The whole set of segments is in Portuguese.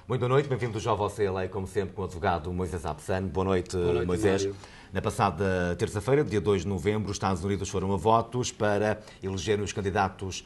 Muito boa noite, bem-vindos ao Você Lei, como sempre, com o advogado Moisés Absano. Boa noite, Moisés. Mário. Na passada terça-feira, dia 2 de novembro, os Estados Unidos foram a votos para eleger os candidatos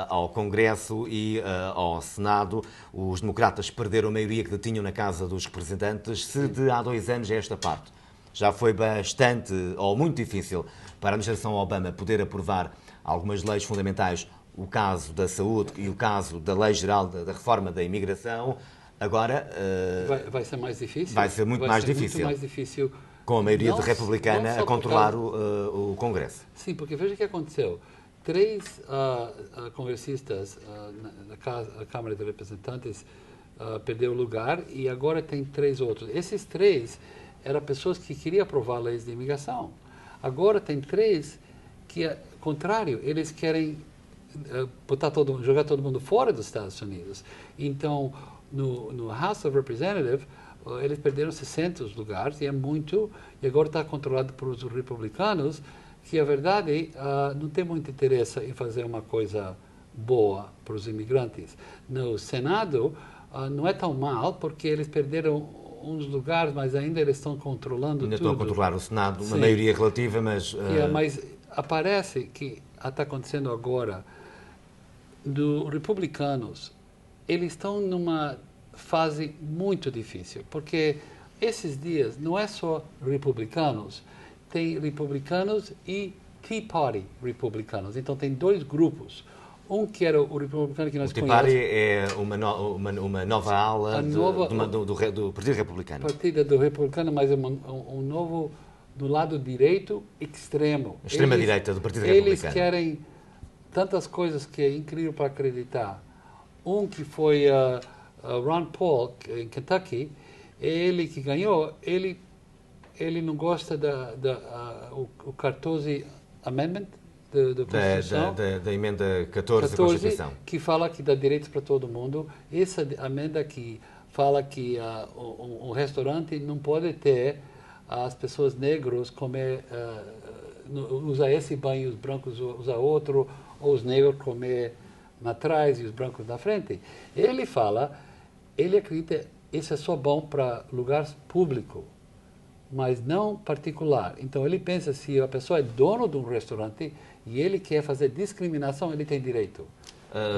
ao Congresso e ao Senado. Os democratas perderam a maioria que detinham na Casa dos Representantes. Se de há 2 anos a esta parte já foi bastante ou muito difícil para a administração Obama poder aprovar algumas leis fundamentais, o caso da saúde e o caso da Lei Geral da Reforma da Imigração, agora vai ser mais difícil. Vai ser muito mais difícil. Com a maioria Não, republicana a controlar o Congresso. Sim, porque veja o que aconteceu. 3 congressistas na Câmara de Representantes perderam lugar e agora tem 3 outros. Esses 3 eram pessoas que queriam aprovar leis de imigração. Agora tem 3 que, ao contrário, eles querem jogar todo mundo fora dos Estados Unidos. Então, no House of Representatives, eles perderam 600 lugares, e é muito, e agora está controlado por os republicanos, que, a verdade, não tem muito interesse em fazer uma coisa boa para os imigrantes. No Senado, não é tão mal, porque eles perderam uns lugares, mas ainda eles estão controlando ainda tudo. Estão a controlar o Senado, uma Sim. maioria relativa, mas... Mas aparece que está acontecendo agora, dos republicanos, eles estão numa fase muito difícil, porque esses dias não é só republicanos, tem republicanos e Tea Party republicanos. Então tem 2 grupos. Um que era o republicano que nós conhecemos. O Tea Party é uma nova ala do Partido Republicano. Partido do Republicano, mas é um novo do lado direito extremo. Extrema-direita do Partido Republicano. Eles querem tantas coisas que é incrível para acreditar. Um que foi Ron Paul, em Kentucky, ele que ganhou, ele não gosta o 14 Amendment da Constituição. Da emenda 14 da Constituição. Que fala que dá direitos para todo mundo. Essa emenda que fala que um restaurante não pode ter as pessoas negras comer, usar esse banho, os brancos usar outro, ou os negros comer atrás e os brancos na frente. Ele acredita que isso é só bom para lugares públicos, mas não particular. Então ele pensa, se a pessoa é dono de um restaurante e ele quer fazer discriminação, ele tem direito.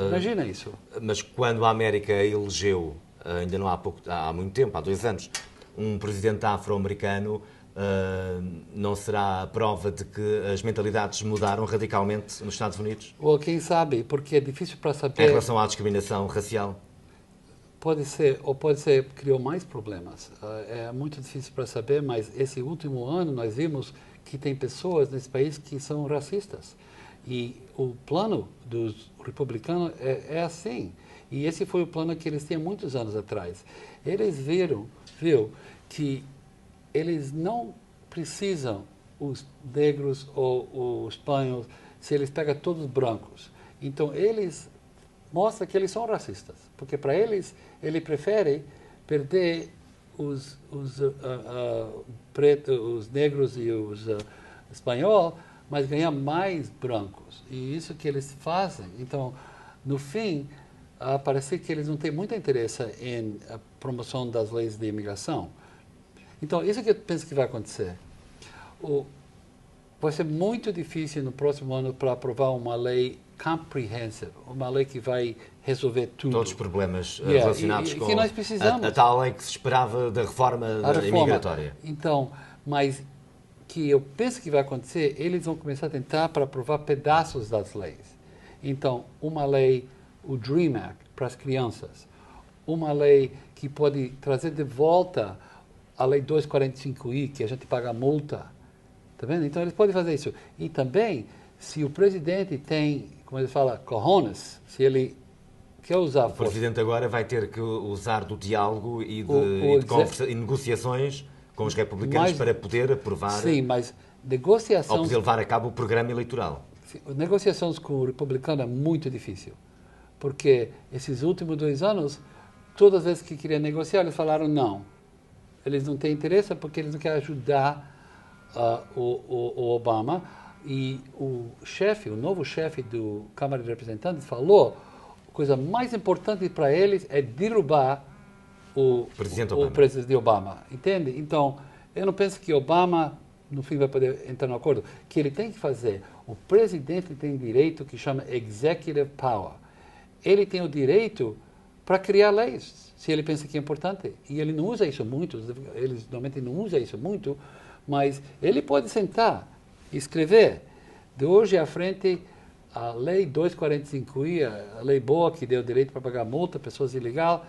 Imagina isso. Mas quando a América elegeu, ainda não há muito tempo, há 2 anos, um presidente afro-americano, não será a prova de que as mentalidades mudaram radicalmente nos Estados Unidos? Ou quem sabe, porque é difícil para saber. Em relação à discriminação racial? Pode ser, ou pode ser, criou mais problemas. É muito difícil para saber, mas esse último ano nós vimos que tem pessoas nesse país que são racistas. E o plano dos republicanos é assim. E esse foi o plano que eles tinham muitos anos atrás. Eles viu que eles não precisam, os negros ou os espanhóis, se eles pegam todos os brancos. Então, eles mostram que eles são racistas, porque para eles, ele prefere perder os negros e os espanhóis, mas ganhar mais brancos. E isso que eles fazem. Então, no fim, parece que eles não têm muito interesse em a promoção das leis de imigração. Então, isso que eu penso que vai acontecer. Vai ser muito difícil no próximo ano para aprovar uma lei comprehensive, uma lei que vai resolver tudo. Todos os problemas relacionados com que nós precisamos. A tal lei que se esperava da reforma imigratória. Então, mas que eu penso que vai acontecer, eles vão começar a tentar para aprovar pedaços das leis. Então, uma lei, o DREAM Act, para as crianças. Uma lei que pode trazer de volta a lei 245I, que a gente paga multa. Tá vendo? Então, eles podem fazer isso. E também, se o presidente tem, como ele fala, cojones, se ele quer usar força... O presidente agora vai ter que usar do diálogo e de negociações com os republicanos para poder aprovar... Sim, mas negociações... Ou poder levar a cabo o programa eleitoral. Negociações com o republicano é muito difícil. Porque esses últimos 2 anos, todas as vezes que queriam negociar, eles falaram não. Eles não têm interesse porque eles não querem ajudar o Obama. E o novo chefe do Câmara de Representantes falou, a coisa mais importante para eles é derrubar o presidente Obama, entende? Então, eu não penso que Obama, no fim, vai poder entrar no acordo. O que ele tem que fazer, o presidente tem direito que chama executive power. Ele tem o direito para criar leis, se ele pensa que é importante. E ele não usa isso muito, eles normalmente não usam isso muito, mas ele pode sentar e escrever. De hoje à frente, a lei 245i, a lei boa que deu direito para pagar multa a pessoas ilegais,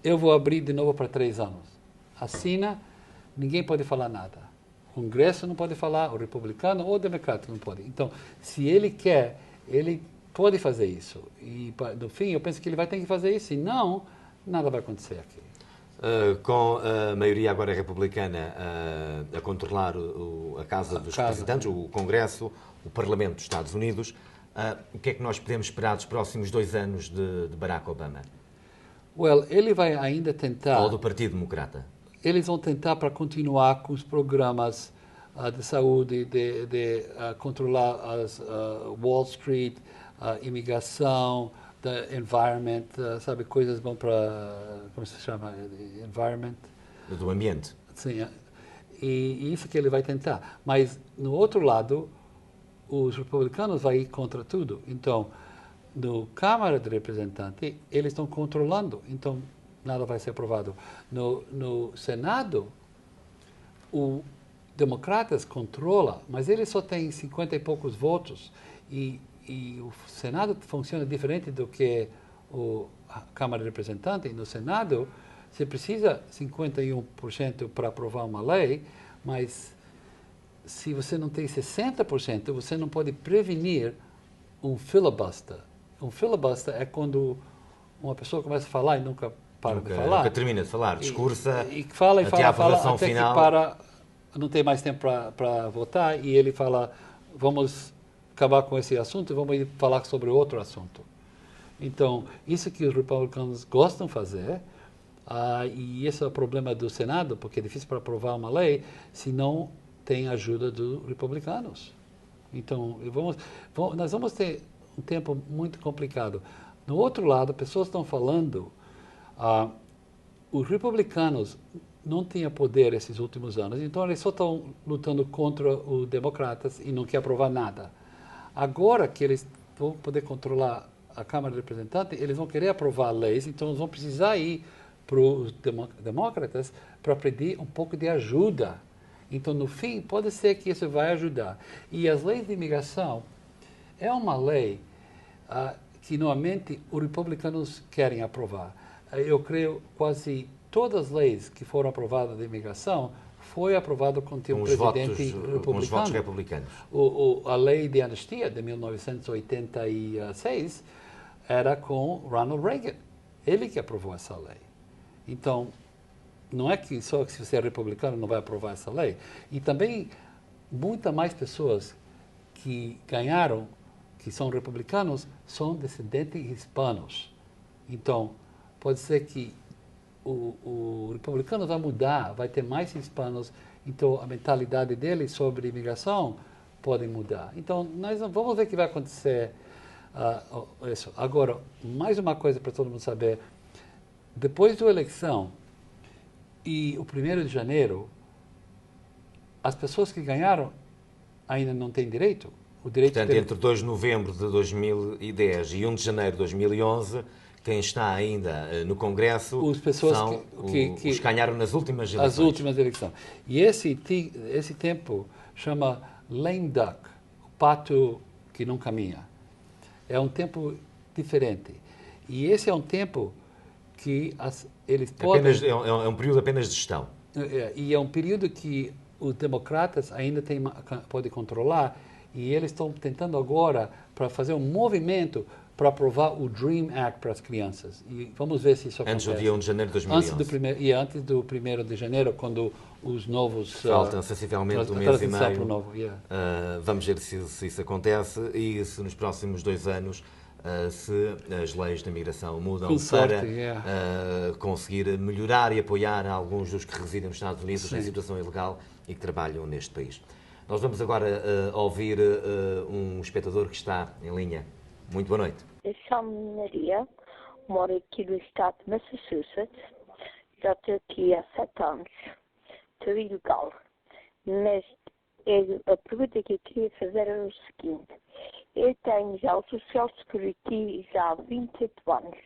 eu vou abrir de novo para 3 anos. Assina, ninguém pode falar nada. O Congresso não pode falar, o republicano ou o democrata não pode. Então, se ele quer, ele pode fazer isso. E, no fim, eu penso que ele vai ter que fazer isso. Se não, nada vai acontecer aqui. Com a maioria agora republicana a controlar a Casa dos Representantes, o Congresso, o Parlamento dos Estados Unidos, o que é que nós podemos esperar dos próximos 2 anos de Barack Obama? Well, ele vai ainda tentar... Ou do Partido Democrata? Eles vão tentar para continuar com os programas de saúde, de controlar as Wall Street, imigração, environment, sabe, coisas vão para, como se chama, environment? Do ambiente. Sim, e isso que ele vai tentar. Mas, no outro lado, os republicanos vão ir contra tudo. Então, no Câmara de Representantes, eles estão controlando. Então, nada vai ser aprovado. No Senado, o democratas controla, mas ele só tem 50 e poucos votos. E o Senado funciona diferente do que a Câmara de Representantes. No Senado, você precisa 51% para aprovar uma lei, mas se você não tem 60%, você não pode prevenir um filibuster. Um filibuster é quando uma pessoa começa a falar e nunca para de falar. Nunca termina de falar, discursa e fala até a votação até final. Que para, não tem mais tempo para votar e ele fala, vamos acabar com esse assunto e vamos ir falar sobre outro assunto. Então, isso que os republicanos gostam de fazer, e esse é o problema do Senado, porque é difícil para aprovar uma lei se não tem ajuda dos republicanos. Então, nós vamos ter um tempo muito complicado. No outro lado, pessoas estão falando, os republicanos não tinham poder esses últimos anos, então eles só estão lutando contra os democratas e não querem aprovar nada. Agora que eles vão poder controlar a Câmara de Representantes, eles vão querer aprovar leis, então eles vão precisar ir para os democratas para pedir um pouco de ajuda. Então, no fim, pode ser que isso vai ajudar. E as leis de imigração é uma lei que, normalmente, os republicanos querem aprovar. Eu creio quase todas as leis que foram aprovadas de imigração foi aprovado com o presidente republicano. Com os votos republicanos. A lei de anistia de 1986 era com Ronald Reagan. Ele que aprovou essa lei. Então, não é que só que se você é republicano não vai aprovar essa lei. E também, muitas mais pessoas que ganharam, que são republicanos, são descendentes hispanos. Então, pode ser que o republicano vai mudar, vai ter mais hispanos, então a mentalidade dele sobre imigração pode mudar. Então, nós vamos ver o que vai acontecer. Isso. Agora, mais uma coisa para todo mundo saber. Depois da eleição e o 1º de janeiro, as pessoas que ganharam ainda não têm direito. Portanto, entre 2 de novembro de 2010 e 1 de janeiro de 2011, quem está ainda no Congresso são os que ganharam nas últimas eleições. As últimas eleições. E esse tempo chama lame duck, o pato que não caminha. É um tempo diferente. E esse é um tempo que eles podem... É um período apenas de gestão. E é um período que os democratas ainda podem controlar e eles estão tentando agora para fazer um movimento para aprovar o Dream Act para as crianças. E vamos ver se isso acontece. Antes do dia 1 de janeiro de 2011. Antes do 1º de janeiro, quando os novos... Faltam sensivelmente um mês e meio. Novo, vamos ver se isso acontece e se nos próximos 2 anos se as leis da migração mudam para conseguir melhorar e apoiar alguns dos que residem nos Estados Unidos em situação ilegal e que trabalham neste país. Nós vamos agora ouvir um espectador que está em linha. Muito boa noite. Eu chamo-me Maria, moro aqui do estado de Massachusetts. já estou aqui há 7 anos. Estou ilegal. Mas a pergunta que eu queria fazer era o seguinte. Eu tenho já o Social Security já há 28 anos.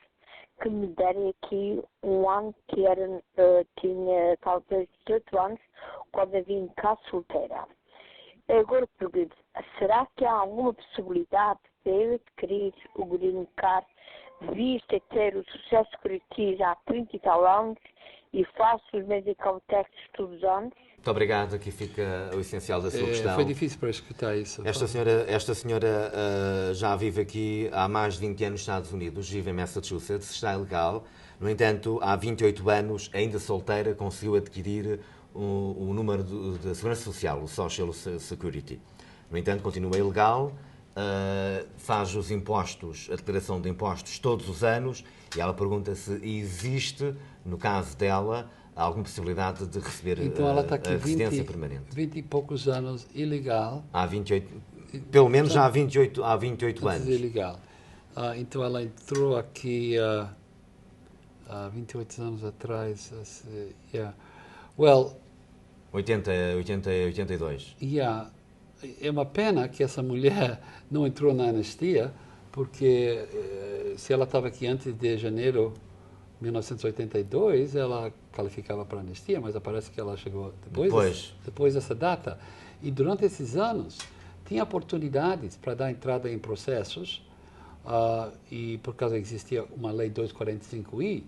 Que me deram aqui um ano que tinha talvez 18 anos, quando eu vim cá solteira. Agora pergunto, será que há alguma possibilidade de eu adquirir o Green Card, visto a ter o Social Security já há 30 e tal anos e faço os medical tests todos os anos? Muito obrigado. Aqui fica o essencial da sua questão. Foi difícil para escutar isso. Esta senhora já vive aqui há mais de 20 anos nos Estados Unidos, vive em Massachusetts, está ilegal. No entanto, há 28 anos, ainda solteira, conseguiu adquirir o número de segurança social, o Social Security. No entanto, continua ilegal, faz os impostos, a declaração de impostos todos os anos, e ela pergunta se existe, no caso dela, alguma possibilidade de receber então, ela está aqui a residência permanente. 20 e poucos anos ilegal. Há 28, pelo menos já há 28 anos. Ilegal. Então ela entrou aqui há 28 anos atrás. Well, 82. Yeah. É uma pena que essa mulher não entrou na anistia, porque se ela estava aqui antes de janeiro de 1982, ela qualificava para anistia, mas parece que ela chegou depois dessa data. E durante esses anos, tinha oportunidades para dar entrada em processos, e por causa existia uma lei 245I,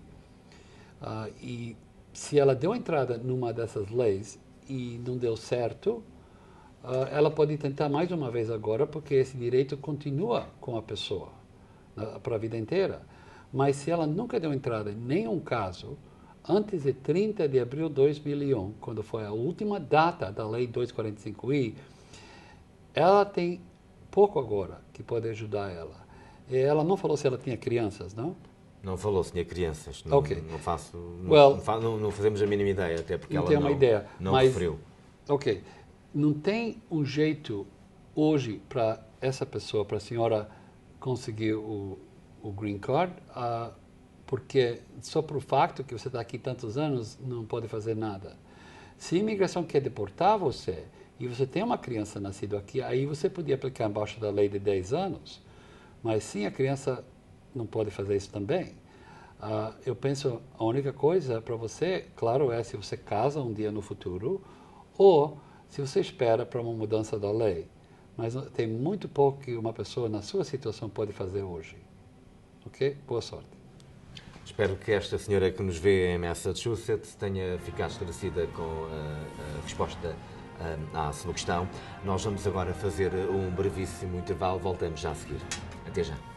e se ela deu entrada numa dessas leis e não deu certo, ela pode tentar mais uma vez agora, porque esse direito continua com a pessoa para a vida inteira. Mas se ela nunca deu entrada em nenhum caso, antes de 30 de abril de 2001, quando foi a última data da Lei 245I, ela tem pouco agora que pode ajudar ela. Ela não falou se ela tinha crianças, não? Não falou se tinha crianças. Não, Ok. Não fazemos a mínima ideia, até porque ela não referiu. Ok. Não tem um jeito hoje para essa pessoa, para a senhora conseguir o Green Card, porque só por facto que você está aqui tantos anos, não pode fazer nada. Se a imigração quer deportar você, e você tem uma criança nascida aqui, aí você podia aplicar embaixo da lei de 10 anos, mas sim, a criança não pode fazer isso também. Eu penso, a única coisa para você, claro, é se você casa um dia no futuro, ou se você espera para uma mudança da lei. Mas tem muito pouco que uma pessoa na sua situação pode fazer hoje. Ok? Boa sorte. Espero que esta senhora que nos vê em Massachusetts tenha ficado esclarecida com a resposta à sua questão. Nós vamos agora fazer um brevíssimo intervalo. Voltamos já a seguir. Até já.